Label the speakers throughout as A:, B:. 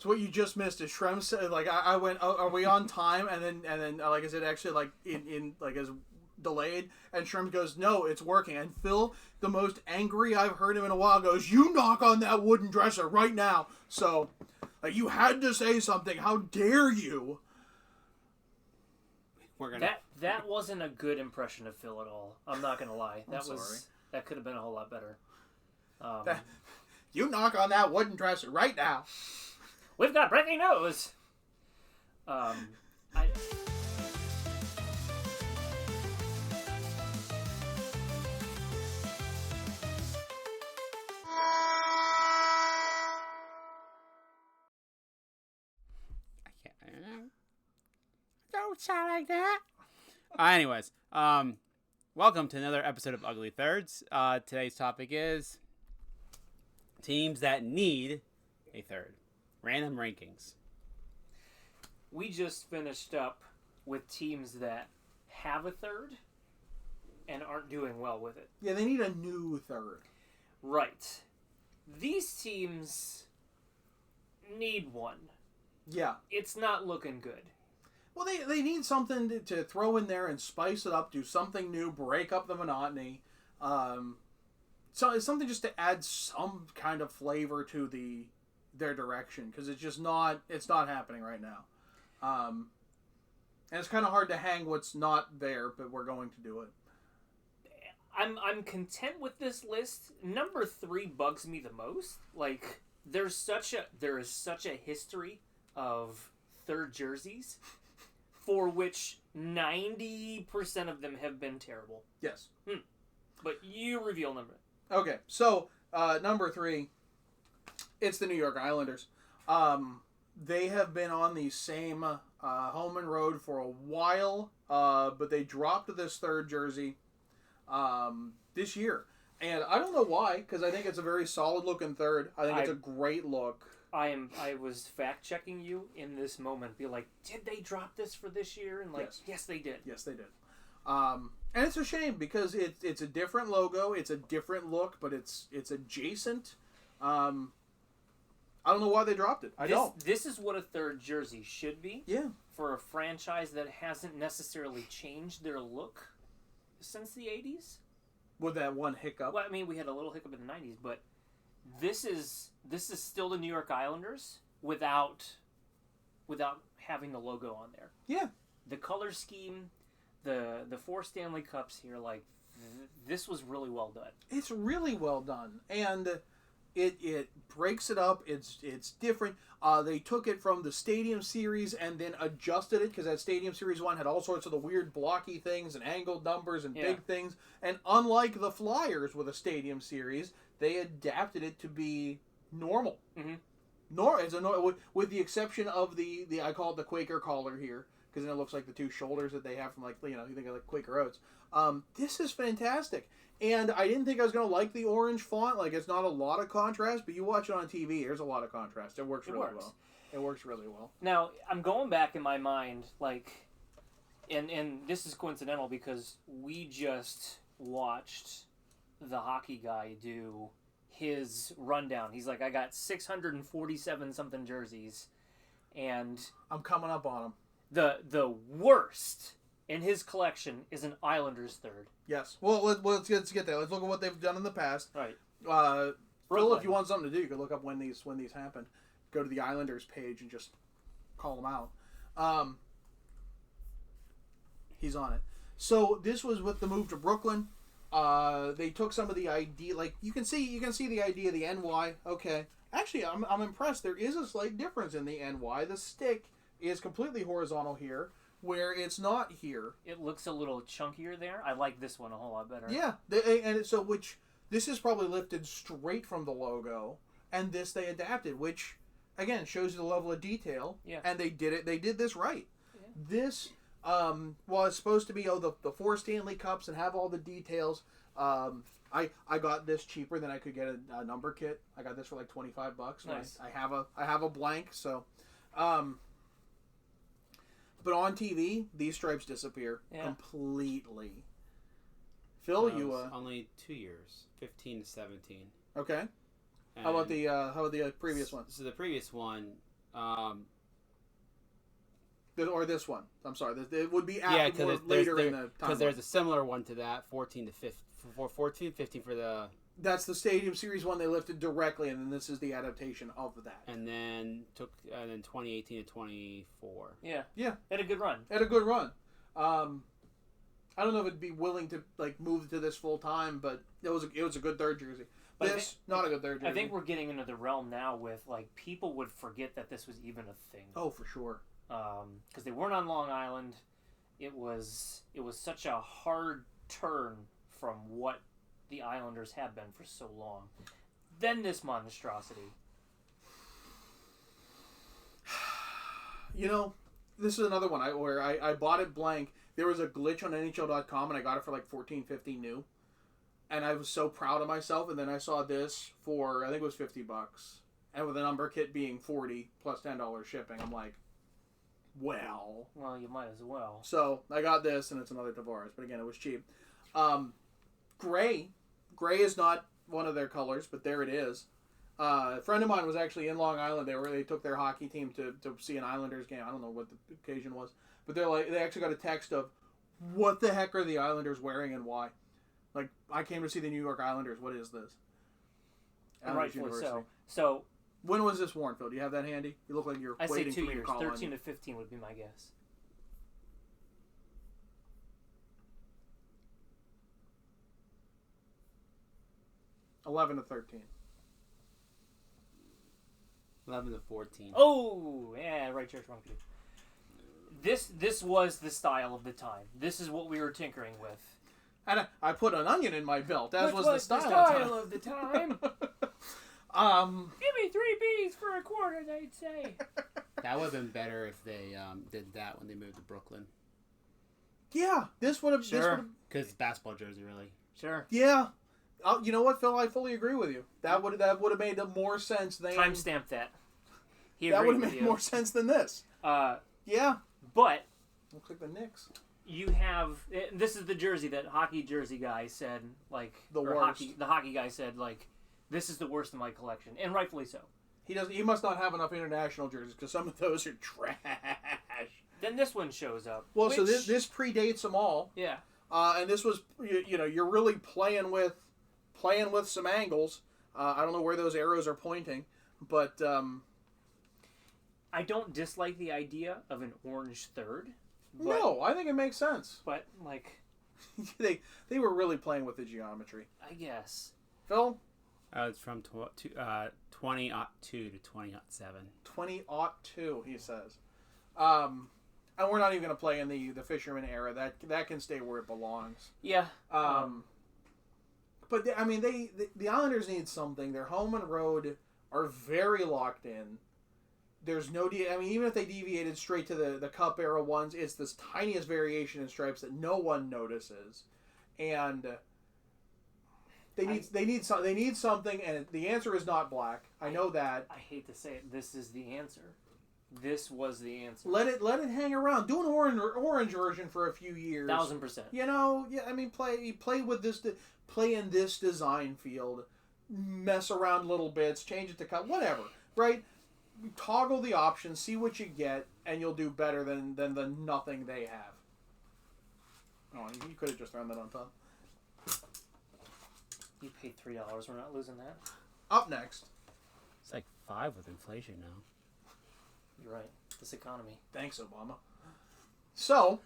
A: So what you just missed is Shrem said, like, I went, oh, are we on time? And then like, is it actually, like, in like, is delayed? And Shrem goes, no, it's working. And Phil, the most angry I've heard him in a while, goes, you knock on that wooden dresser right now. So, like, you had to say something. How dare you?
B: That wasn't a good impression of Phil at all. I'm not gonna lie. That could have been a whole lot better.
A: You knock on that wooden dresser right now.
B: We've got breaking news. I
C: can't. Don't sound like that. Anyways, welcome to another episode of Ugly Thirds. Today's topic is teams that need a third. Random rankings.
B: We just finished up with teams that have a third and aren't doing well with it.
A: Yeah, they need a new third.
B: Right. These teams need one.
A: Yeah.
B: It's not looking good.
A: Well, they need something to throw in there and spice it up, do something new, break up the monotony. So it's something just to add some kind of flavor to their direction, because it's not happening right now. And it's kind of hard to hang what's not there, but we're going to do it.
B: I'm content with this list. Number 3 bugs me the most. Like, there is such a history of third jerseys for which 90% of them have been terrible.
A: Yes.
B: But you reveal number.
A: Okay, so number 3, it's the New York Islanders. They have been on the same home and road for a while, but they dropped this third jersey this year. And I don't know why, because I think it's a very solid looking third. I think it's a great look.
B: I was fact checking you in this moment. Be like, did they drop this for this year? And like, yes they did.
A: Yes, they did. And it's a shame because it's a different logo, it's a different look, but it's adjacent. I don't know why they dropped it. I don't.
B: This is what a third jersey should be.
A: Yeah. For
B: a franchise that hasn't necessarily changed their look since the 80s.
A: With that one hiccup.
B: Well, I mean, we had a little hiccup in the 90s, but this is still the New York Islanders without having the logo on there.
A: Yeah.
B: The color scheme, the 4 Stanley Cups here, like, this was really well done.
A: It's really well done. And it breaks it up. It's different. They took it from the Stadium Series and then adjusted it, because that Stadium Series 1 had all sorts of the weird blocky things and angled numbers and big things. And unlike the Flyers with a Stadium Series, they adapted it to be normal. Mm-hmm. With the exception of the I call it the Quaker collar here, because then it looks like the 2 shoulders that they have from, like, you think of like Quaker Oats. This is fantastic. And I didn't think I was going to like the orange font. Like, it's not a lot of contrast, but you watch it on TV, there's a lot of contrast. It works really well. It works really well.
B: Now, I'm going back in my mind, like, and this is coincidental because we just watched the hockey guy do his rundown. He's like, I got 647 something jerseys, and
A: I'm coming up on him.
B: The worst in his collection is an Islanders third.
A: Yes. Well, let's get there. Let's look at what they've done in the past.
B: Right.
A: Phil, if you want something to do, you can look up when these happened. Go to the Islanders page and just call them out. He's on it. So this was with the move to Brooklyn. They took some of the idea, like you can see the idea of the NY. Okay. Actually, I'm impressed. There is a slight difference in the NY. The stick is completely horizontal here, where it's not here.
B: It looks a little chunkier there. I like this one a whole lot better.
A: Yeah, this is probably lifted straight from the logo, and this they adapted, which again shows you the level of detail.
B: Yeah.
A: And they did it. They did this right. Yeah. This was supposed to be the 4 Stanley Cups and have all the details. I got this cheaper than I could get a number kit. I got this for like $25.
B: Nice.
A: I have a blank, so. But on TV, these stripes disappear completely. Phil, you
C: only 2 years, 15 to 17.
A: Okay. And how about the previous one?
C: So the previous one,
A: Or this one. I'm sorry. It would be
C: Yeah,
A: after,
C: because
A: later in the time.
C: because there's a similar one to that, 14 to 15, 15 for the.
A: That's the Stadium Series one they lifted directly, and then this is the adaptation of that.
C: And then 2018 to 24.
B: Yeah.
A: Yeah.
B: Had a good run.
A: Had a good run. I don't know if it'd be willing to like move to this full time, but it was a good third jersey.
B: But
A: This not a good third jersey.
B: I think we're getting into the realm now with like people would forget that this was even a thing.
A: Oh, for sure.
B: Because they weren't on Long Island. It was such a hard turn from what the Islanders have been for so long. Then this monstrosity.
A: You know, this is another one where I bought it blank. There was a glitch on NHL.com, and I got it for like $14.50 new. And I was so proud of myself, and then I saw this for, I think it was $50. And with the number kit being $40 plus $10 shipping, I'm like, well,
B: you might as well.
A: So I got this, and it's another Tavares, but again, it was cheap. Gray is not one of their colors, but there it is. A friend of mine was actually in Long Island. They took their hockey team to see an Islanders game. I don't know what the occasion was, but they actually got a text of, what the heck are the Islanders wearing and why? Like, I came to see the New York Islanders. What is this?
B: And rightfully so. So.
A: When was this worn, Phil? Do you have that handy? You look like you're waiting for me to call on you.
B: 13 to 15 would be my guess.
A: $11 to 13.
C: 11 to 14.
B: Oh, yeah, right, church monkey. This was the style of the time. This is what we were tinkering with.
A: And I put an onion in my belt, as was
B: Which
A: the style
B: of the time.
A: Give
B: me 3 Bs for a quarter, they'd say.
C: That would have been better if they did that when they moved to Brooklyn.
A: Yeah, this would have.
C: Sure. Because basketball jersey, really.
B: Sure.
A: Yeah. You know what, Phil? I fully agree with you. That would have made more sense than.
B: Timestamp that.
A: That would have made more sense than this. Yeah.
B: But.
A: Looks like the Knicks.
B: You have. This is the jersey that hockey jersey guy said, like.
A: The worst.
B: The hockey guy said, like, this is the worst in my collection. And rightfully so.
A: He must not have enough international jerseys because some of those are trash.
B: Then this one shows up.
A: Well, so this predates them all.
B: Yeah.
A: And this was, you're really playing with some angles. I don't know where those arrows are pointing, but
B: I don't dislike the idea of an orange third.
A: No, I think it makes sense.
B: But like,
A: they were really playing with the geometry.
B: I guess.
A: Phil?
C: It's from 2002 to 2007.
A: 2002, he says. And we're not even going to play in the Fisherman era. That can stay where it belongs.
B: Yeah.
A: But I mean, the Islanders need something. Their home and road are very locked in. There's no even if they deviated straight to the Cup era ones, it's this tiniest variation in stripes that no one notices, and they need something, and the answer is not black. I know that. I
B: hate to say it. This is the answer. This was the answer.
A: Let it hang around. Do an orange version for a few years.
B: 1000%.
A: Yeah. I mean, play with this. Play in this design field. Mess around little bits. Change it to cut. Whatever. Right. Toggle the options. See what you get, and you'll do better than the nothing they have. Oh, you could have just thrown that on top.
B: You paid $3. We're not losing that.
A: Up next.
C: It's like 5 with inflation now.
B: You're right. This economy.
A: Thanks, Obama. So,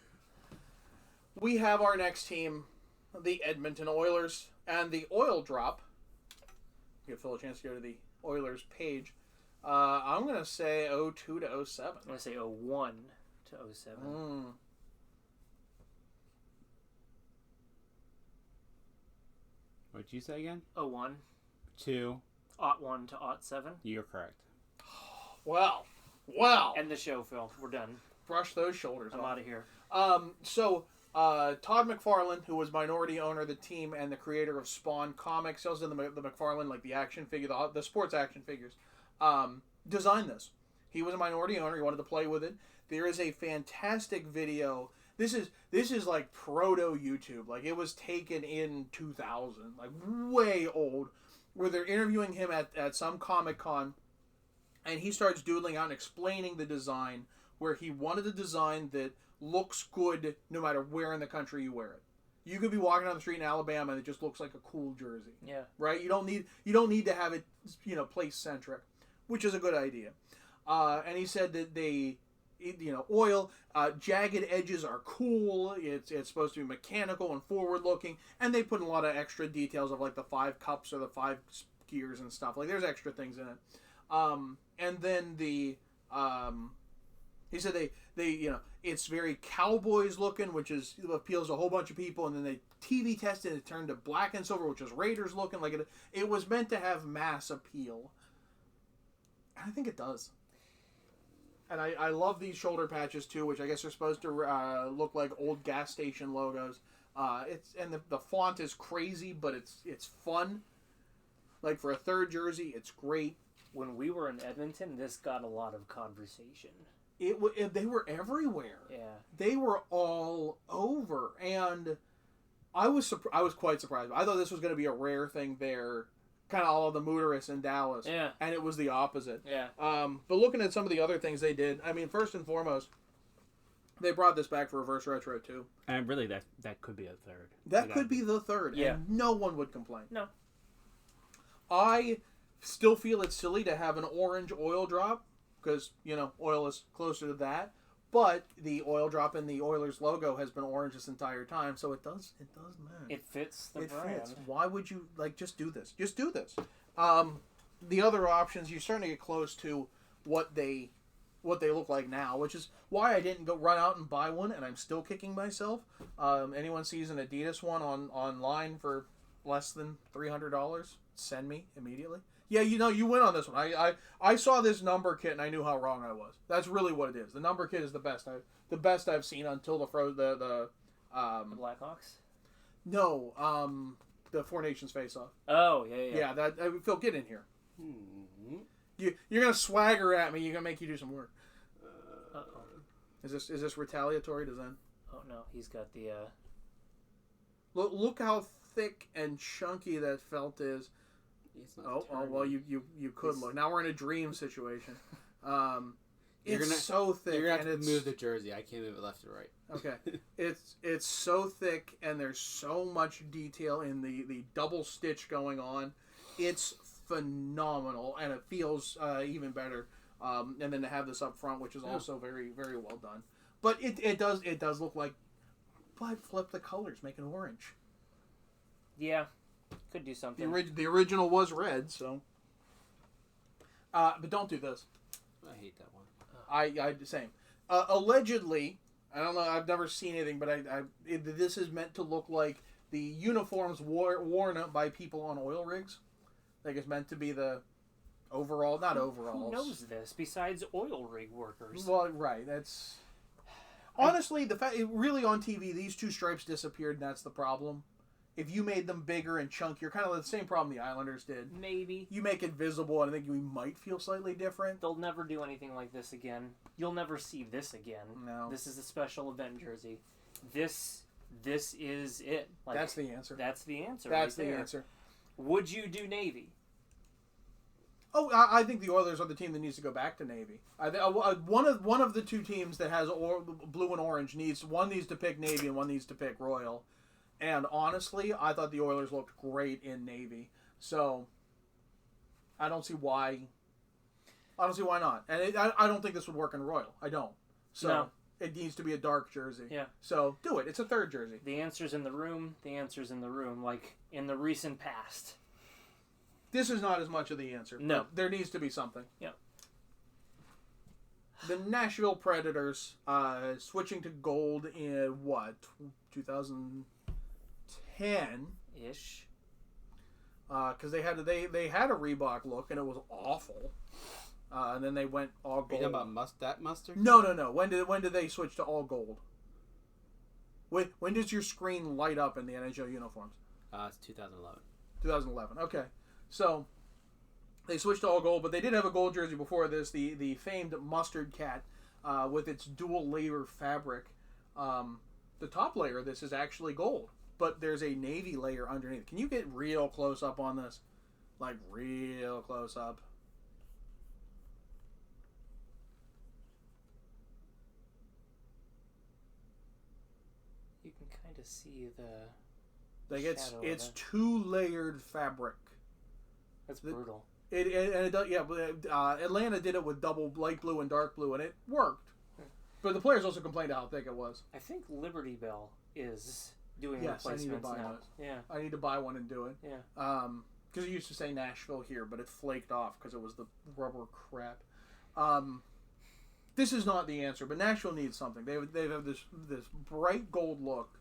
A: we have our next team, the Edmonton Oilers, and the Oil Drop. Give Phil a chance to go to the Oilers page. I'm going to say 02 to 07.
B: I'm going to say 01 to 07.
C: What'd you say again?
B: 01.
C: 2.
B: 01 to 07.
C: You're correct.
A: Well.
B: End the show, Phil. We're done.
A: Brush those shoulders off.
B: I'm out of here.
A: So, Todd McFarlane, who was minority owner of the team and the creator of Spawn Comics, sells in the McFarlane, like the action figure, the sports action figures, designed this. He was a minority owner. He wanted to play with it. There is a fantastic video. This is like proto YouTube. Like, it was taken in 2000, like way old, where they're interviewing him at some Comic-Con, And he starts doodling out and explaining the design, where he wanted a design that looks good no matter where in the country you wear it. You could be walking down the street in Alabama and it just looks like a cool jersey.
B: Yeah.
A: Right? You don't need to have it, place centric, which is a good idea. And he said that oil, jagged edges are cool. It's supposed to be mechanical and forward looking, and they put a lot of extra details of like the 5 cups or the 5 gears and stuff. Like there's extra things in it. And then he said they it's very Cowboys looking, which appeals to a whole bunch of people, and then they TV tested it turned to black and silver, which is Raiders looking. Like it was meant to have mass appeal. And I think it does. And I love these shoulder patches too, which I guess are supposed to look like old gas station logos. The font is crazy, but it's fun. Like for a third jersey, it's great.
B: When we were in Edmonton, this got a lot of conversation.
A: They were everywhere.
B: Yeah,
A: they were all over, and I was quite surprised. I thought this was going to be a rare thing there, kind of all of the Motorists in Dallas.
B: Yeah,
A: and it was the opposite.
B: Yeah.
A: But looking at some of the other things they did, I mean, first and foremost, they brought this back for Reverse Retro too.
C: And really, that could be a third.
A: That could be the third.
B: Yeah.
A: And no one would complain.
B: No.
A: I still feel it's silly to have an orange oil drop, because, oil is closer to that. But the oil drop in the Oilers logo has been orange this entire time, so it does match.
B: It fits the brand.
A: Fits. Why would you, just do this? Just do this. The other options, you're starting to get close to what they look like now, which is why I didn't go run out and buy one, and I'm still kicking myself. Anyone sees an Adidas one online for less than $300, send me immediately. Yeah, you win on this one. I saw this number kit and I knew how wrong I was. That's really what it is. The number kit is the best I've seen until the
B: Blackhawks.
A: No, the Four Nations face off.
B: Oh yeah.
A: Yeah, that Phil, get in here.
C: Mm-hmm.
A: You're gonna swagger at me. You're gonna make you do some work.
B: Uh-oh.
A: Is this retaliatory? Does that?
B: Oh no, he's got the.
A: Look how thick and chunky that felt is. Oh well, you could look. Now we're in a dream situation. It's so thick.
C: You're gonna have to move the jersey. I can't move it left or right.
A: Okay, it's so thick, and there's so much detail in the double stitch going on. It's phenomenal, and it feels even better. And then to have this up front, which is also very, very well done. But it does look like, but flip the colors, make it orange.
B: Yeah. Could do something.
A: The original was red, so. But don't do this.
C: I hate that one.
A: I same. Allegedly, I don't know. I've never seen anything, but this is meant to look like the uniforms worn by people on oil rigs. Like it's meant to be the overall, not overalls.
B: Who knows this besides oil rig workers?
A: Well, right. That's honestly the fact. Really, on TV, these 2 stripes disappeared, and that's the problem. If you made them bigger and chunkier, kind of the same problem the Islanders did.
B: Maybe.
A: You make it visible, and I think we might feel slightly different.
B: They'll never do anything like this again. You'll never see this again.
A: No.
B: This is a special event jersey. This is it. Like,
A: that's the answer.
B: That's the answer.
A: That's
B: right
A: the
B: there.
A: answer.
B: Would you do Navy?
A: Oh, I think the Oilers are the team that needs to go back to Navy. One of the 2 teams that has blue and orange needs to pick Navy and one needs to pick Royal. And honestly, I thought the Oilers looked great in Navy. So, I don't see why not. And I don't think this would work in Royal. I don't. So,
B: no.
A: It needs to be a dark jersey.
B: Yeah.
A: So, do it. It's a third jersey.
B: The answer's in the room. The answer's in the room. Like, in the recent past.
A: This is not as much of the answer.
B: No.
A: There needs to be something.
B: Yeah.
A: The Nashville Predators switching to gold in, 2010
B: ish,
A: because they had a Reebok look and it was awful, and then they went all gold.
C: Are you talking about that mustard?
A: No. When did they switch to all gold? When does your screen light up in the NHL uniforms?
C: It's 2011.
A: 2011. Okay, so they switched to all gold, but they did have a gold jersey before this. The famed mustard cat with its dual layer fabric. The top layer of this is actually gold. But there's a navy layer underneath. Can you get real close up on this? Like, real close up.
B: trying to see the.
A: Like it's
B: shadow of it.
A: 2-layered fabric.
B: That's brutal.
A: It does, yeah. But Atlanta did it with double light blue and dark blue, and it worked. But the players also complained how thick it was.
B: I think Liberty Bell is doing
A: Yes, I need to
B: replacements
A: buy
B: now.
A: those.
B: Yeah,
A: I need to buy one and do it.
B: yeah.
A: Because it used to say Nashville here, but it flaked off because it was the rubber crap. This is not the answer, but Nashville needs something. They have this bright gold look,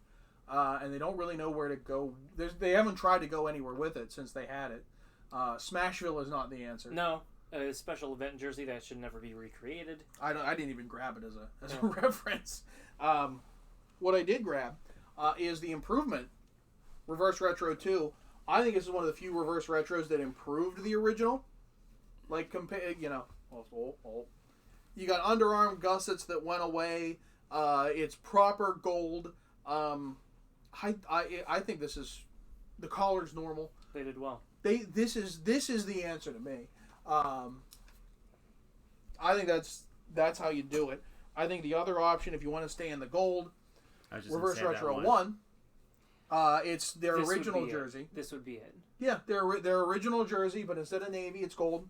A: and they don't really know where to go. They haven't tried to go anywhere with it since they had it. Smashville is not the answer.
B: No, a special event jersey that should never be recreated.
A: I didn't even grab it as a reference. What I did grab is the improvement Reverse Retro 2. I think this is one of the few reverse retros that improved the original. Like you got underarm gussets that went away. It's proper gold. I think this is the collar's normal.
B: They did well.
A: This is the answer to me. I think that's how you do it. I think the other option, if you want to stay in the gold, Reverse Retro 1. It's their original jersey.
B: This would be it.
A: Yeah, their original jersey, but instead of navy, it's gold.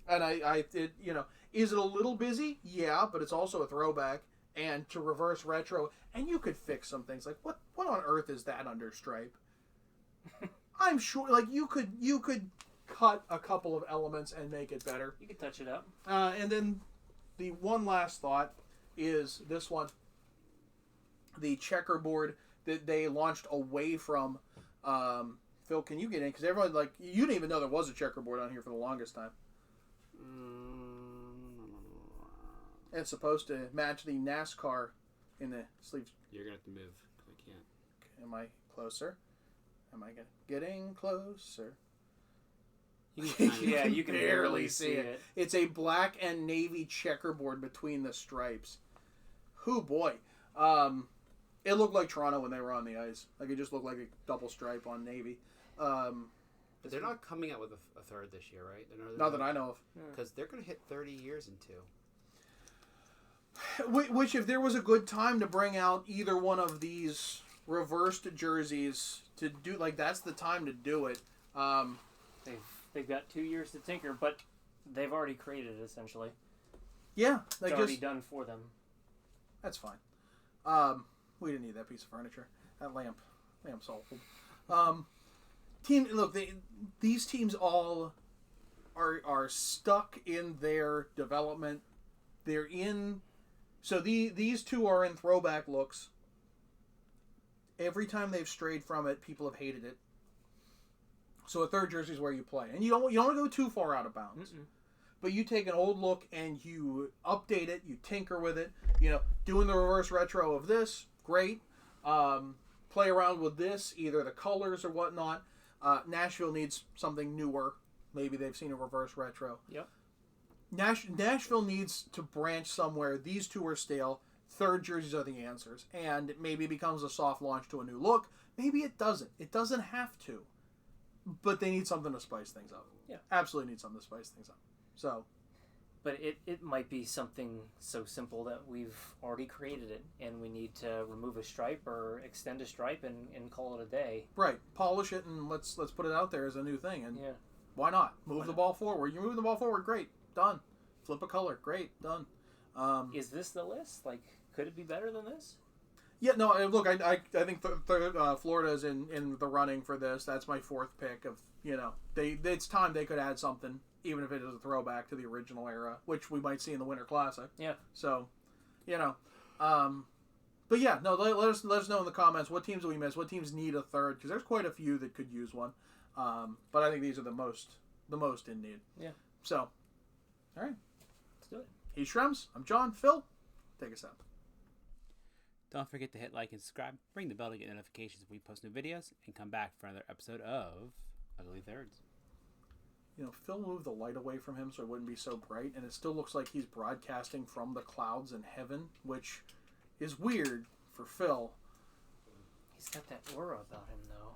A: And is it a little busy? Yeah, but it's also a throwback. And to reverse retro, and you could fix some things like what on earth is that under stripe? I'm sure, like you could cut a couple of elements and make it better.
B: You could touch it up.
A: And then the one last thought is this one, the checkerboard that they launched away from. Phil, can you get in? Because everyone, you didn't even know there was a checkerboard on here for the longest time. It's supposed to match the NASCAR in the sleeves.
C: You're going to have to move. I can't.
A: Am I closer? Am I getting closer?
B: Yeah, you can barely see it.
A: It's a black and navy checkerboard between the stripes. Hoo boy. It looked like Toronto when they were on the ice. Like it just looked like a double stripe on navy.
C: But they're not coming out with a third this year, right?
A: Not that I know of.
C: Because they're going to hit 30 years in 2.
A: Which, if there was a good time to bring out either one of these reversed jerseys to do, that's the time to do it.
B: They've got 2 years to tinker, but they've already created it, essentially.
A: Yeah.
B: It's already done for them.
A: That's fine. We didn't need that piece of furniture. That lamp's awful. These teams all are stuck in their development. They're in... So these two are in throwback looks. Every time they've strayed from it, people have hated it. So a third jersey is where you play, and you don't want to go too far out of bounds.
B: Mm-mm.
A: But you take an old look and you update it, you tinker with it. Doing the reverse retro of this, great. Play around with this, either the colors or whatnot. Nashville needs something newer. Maybe they've seen a reverse retro.
B: Yep.
A: Nashville needs to branch somewhere. These two are stale. Third jerseys are the answers. And maybe it becomes a soft launch to a new look. Maybe it doesn't. It doesn't have to. But they need something to spice things up.
B: Yeah.
A: Absolutely need something to spice things up. So.
B: But it might be something so simple that we've already created it, and we need to remove a stripe or extend a stripe and call it a day.
A: Right. Polish it and let's put it out there as a new thing. And
B: yeah.
A: Why not? Move the ball forward. You're moving the ball forward. Great. Done. Flip a color. Great. Done.
B: Is this the list? Could it be better than this?
A: Yeah, no, look, I think Florida is in the running for this. That's my fourth pick of, it's time they could add something, even if it is a throwback to the original era, which we might see in the Winter Classic.
B: Yeah.
A: So, but yeah, no, let us know in the comments what teams do we miss, what teams need a third, because there's quite a few that could use one. But I think these are the most in need.
B: Yeah.
A: So, all right.
B: Let's do it.
A: He's Shrems. I'm John. Phil, take us out.
C: Don't forget to hit like and subscribe. Ring the bell to get notifications when we post new videos. And come back for another episode of Ugly Thirds.
A: Phil moved the light away from him so it wouldn't be so bright. And it still looks like he's broadcasting from the clouds in heaven, which is weird for Phil.
B: He's got that aura about him, though.